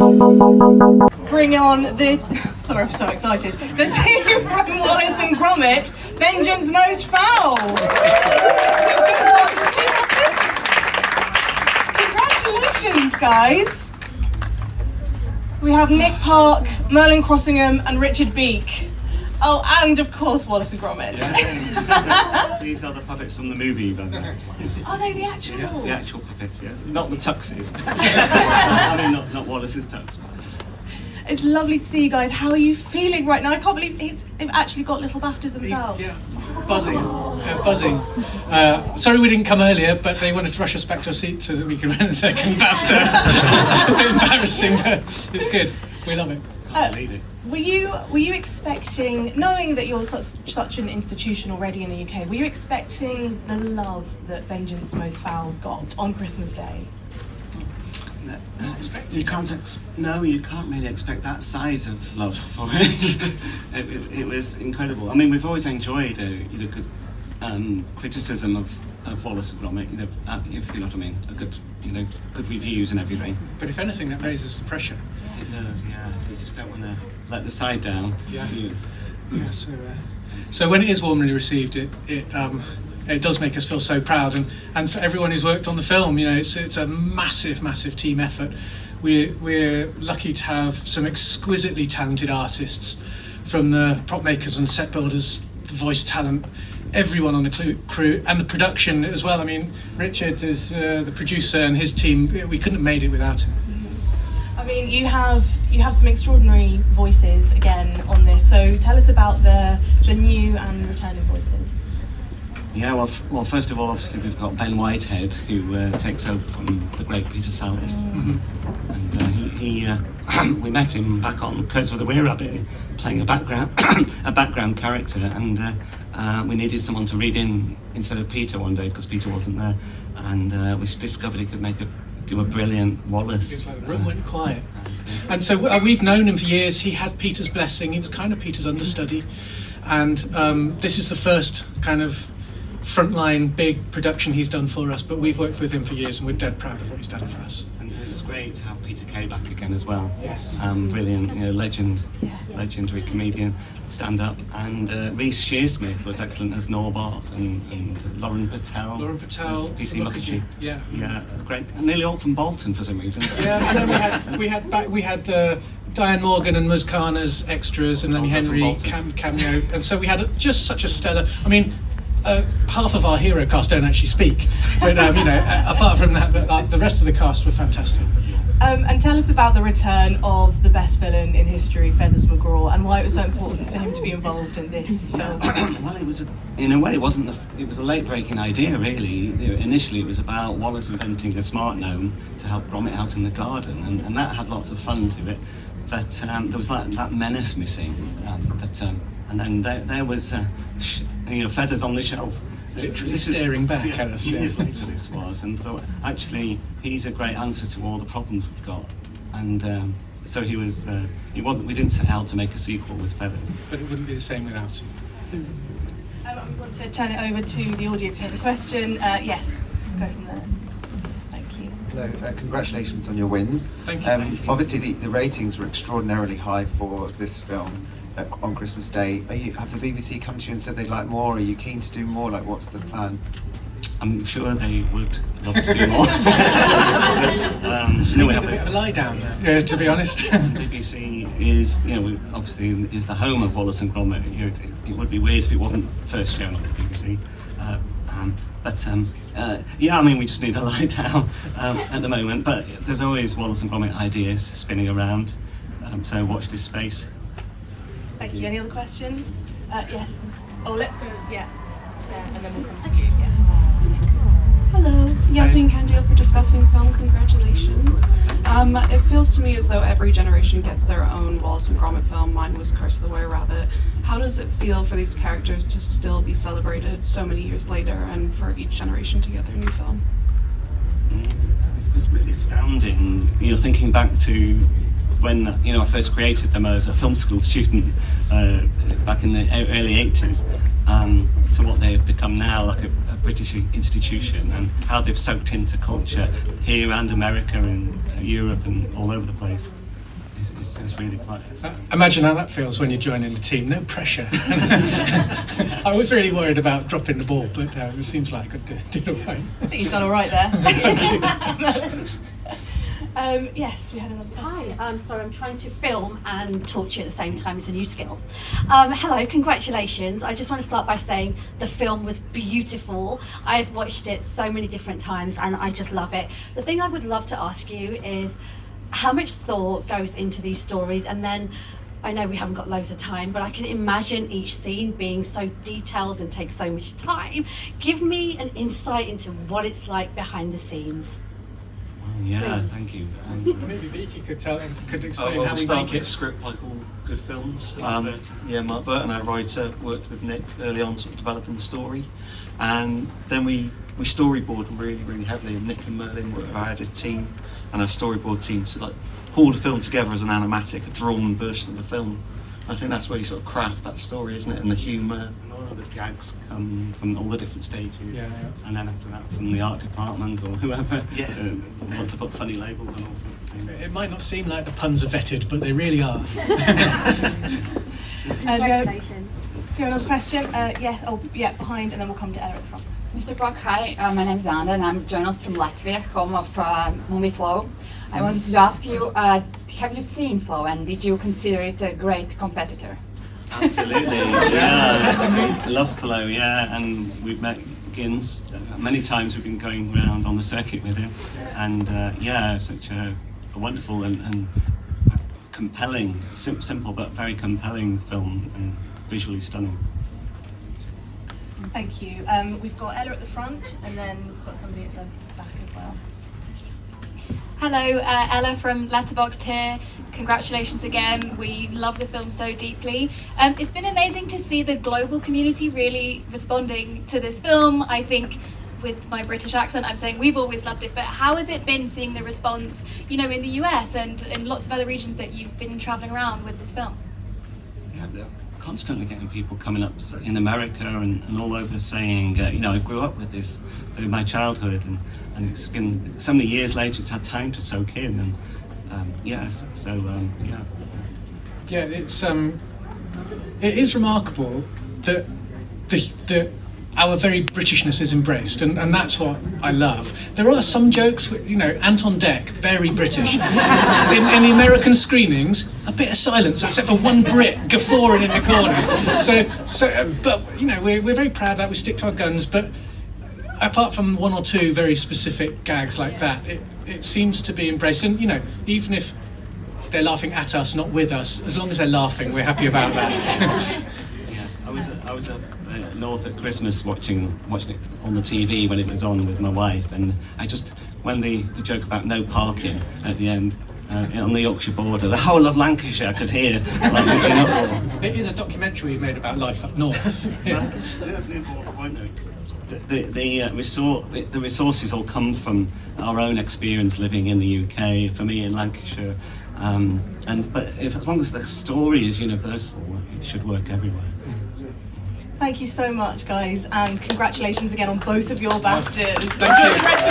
Bring on the... Sorry, I'm so excited. The team from Wallace and Gromit, Vengeance Most Fowl. Congratulations, guys. We have Nick Park, Merlin Crossingham and Richard Beak. Oh, and of course Wallace and Gromit. Yeah. These are the puppets from the movie, by the way. Are they the actual? Yeah, the actual puppets, yeah. Not the tuxes. I mean, not Wallace's tux. It's lovely to see you guys. How are you feeling right now? I can't believe they've actually got little BAFTAs themselves. Yeah, buzzing. Sorry we didn't come earlier, but they wanted to rush us back to a seat so that we could win a second BAFTA. It's a bit embarrassing, but it's good. We love it. Were you expecting, knowing that you're such an institution already in the UK, were you expecting the love that Vengeance Most Fowl got on Christmas Day? You can't really expect that size of love for it. It was incredible. I mean, we've always enjoyed good criticism of Wallace and Gromit. If you know what I mean, good reviews and everything. But if anything, that raises the pressure. It does, yeah. So you just don't want to let the side down. Yeah. Yeah. So when it is warmly received, it does make us feel so proud, and for everyone who's worked on the film, it's a massive team effort. We're lucky to have some exquisitely talented artists, from the prop makers and set builders, the voice talent, everyone on the crew, and the production as well. I mean, Richard is the producer, and his team, we couldn't have made it without him. I mean, you have some extraordinary voices again on this, so tell us about the new and returning voices. Yeah, well, first of all, obviously we've got Ben Whitehead, who takes over from the great Peter Sallis, and we met him back on Curse of the Were-Rabbit, playing a background character, and we needed someone to read in instead of Peter one day because Peter wasn't there, and we discovered he could do a brilliant Wallace. The room went quiet. And so we've known him for years. He had Peter's blessing. He was kind of Peter's understudy, and this is the first kind of frontline big production he's done for us, but we've worked with him for years and we're dead proud of what he's done for us. And it was great to have Peter Kay back again as well. Yes. Brilliant, legendary comedian, stand-up, and Rhys Shearsmith was excellent as Norbert, and Lauren Patel as PC Mukherjee. Yeah, great. And nearly all from Bolton for some reason. Yeah, and then we had Diane Morgan and Muz Khan as extras, and Lenny Henry cameo, and so we had just such a stellar. I mean, half of our hero cast don't actually speak, but apart from that, the rest of the cast were fantastic. And tell us about the return of the best villain in history, Feathers McGraw, and why it was so important for him to be involved in this film. Well, it was in a way, it was a late-breaking idea, really. Initially, it was about Wallace inventing a smart gnome to help Gromit out in the garden, and that had lots of fun to it. But there was that menace missing. And then there was Feathers on the shelf. Literally staring back at us. Years later this was, and thought, actually, he's a great answer to all the problems we've got. And so he was, we didn't set out to make a sequel with Feathers. But it wouldn't be the same without him. I want to turn it over to the audience who have a question. Yes, go from there. Thank you. Hello, congratulations on your wins. Thank you. Obviously, the ratings were extraordinarily high for this film on Christmas Day. Have the BBC come to you and said they'd like more? Are you keen to do more? Like, what's the plan? I'm sure they would love to do more. We have a bit of a lie down there, to be honest. BBC is, obviously is the home of Wallace and Gromit. It would be weird if it wasn't first shown on the BBC. We just need a lie down at the moment. But there's always Wallace and Gromit ideas spinning around. So watch this space. Thank you. Any other questions? Yes. Oh, let's go. Yeah, and then we'll come to you. Yeah. Hello, Yasmin Kandil for Discussing Film. Congratulations. It feels to me as though every generation gets their own Wallace and Gromit film. Mine was Curse of the Were-Rabbit. How does it feel for these characters to still be celebrated so many years later, and for each generation to get their new film? It's really astounding. Thinking back to when I first created them as a film school student back in the early 80s, to what they have become now, like a British institution, and how they've soaked into culture here and America and Europe and all over the place. it's really quite. Imagine how that feels when you're joining the team. No pressure. I was really worried about dropping the ball, but it seems like I did all right. I think you've done all right there. Yes, we had another question. Hi, sorry, I'm trying to film and talk to you at the same time. It's a new skill. Hello, congratulations. I just want to start by saying the film was beautiful. I've watched it so many different times and I just love it. The thing I would love to ask you is how much thought goes into these stories, and then I know we haven't got loads of time, but I can imagine each scene being so detailed and takes so much time. Give me an insight into what it's like behind the scenes. Yeah, thank you. Maybe Vicky could explain Well, how we we start make with it. the script like all good films. Yeah, Mark Burton, our writer, worked with Nick early on, sort of developing the story, and then we storyboard really heavily. And Nick and Merlin were our edit team and our storyboard team to like pull the film together as an animatic, a drawn version of the film. I think that's where you sort of craft that story, isn't it? And the humour. And all of the gags come from all the different stages. Yeah. And then after that, from the art department or whoever. Yeah. Want to put funny labels and all sorts of things. It might not seem like the puns are vetted, but they really are. Congratulations. Do you have another question? Yeah, behind, and then we'll come to Ella at the front. Mr. Brock, hi, my name is Anna and I'm a journalist from Latvia, home of movie Flow. I wanted to ask you, have you seen Flow and did you consider it a great competitor? Absolutely, yeah. I love Flow, yeah, and we've met Gins many times. We've been going around on the circuit with him, and such a wonderful and compelling, simple but very compelling film, and visually stunning. Thank you. We've got Ella at the front, and then we've got somebody at the back as well. Hello, Ella from Letterboxd here. Congratulations again. We love the film so deeply. It's been amazing to see the global community really responding to this film. I think with my British accent, I'm saying we've always loved it, but how has it been seeing the response, in the US and in lots of other regions that you've been traveling around with this film? Yeah, they're constantly getting people coming up in America and all over saying, I grew up with this through my childhood, and it's been so many years later, it's had time to soak in, and yeah. Yeah, it is remarkable that our very Britishness is embraced, and that's what I love. There are some jokes, Anton Deck, very British. In the American screenings, a bit of silence, except for one Brit guffawing in the corner. But we're very proud that we stick to our guns. But apart from one or two very specific gags like that, it seems to be embraced. And even if they're laughing at us, not with us, as long as they're laughing, we're happy about that. Yeah, I was up north at Christmas watching it on the TV when it was on with my wife, and when the joke about no parking at the end on the Yorkshire border, the whole of Lancashire I could hear. It is a documentary made about life up north. Yeah. That's the important point, though. The resources all come from our own experience living in the UK. For me, in Lancashire, but as long as the story is universal, it should work everywhere. Thank you so much, guys, and congratulations again on both of your BAFTAs. Thank you. Enjoy the rest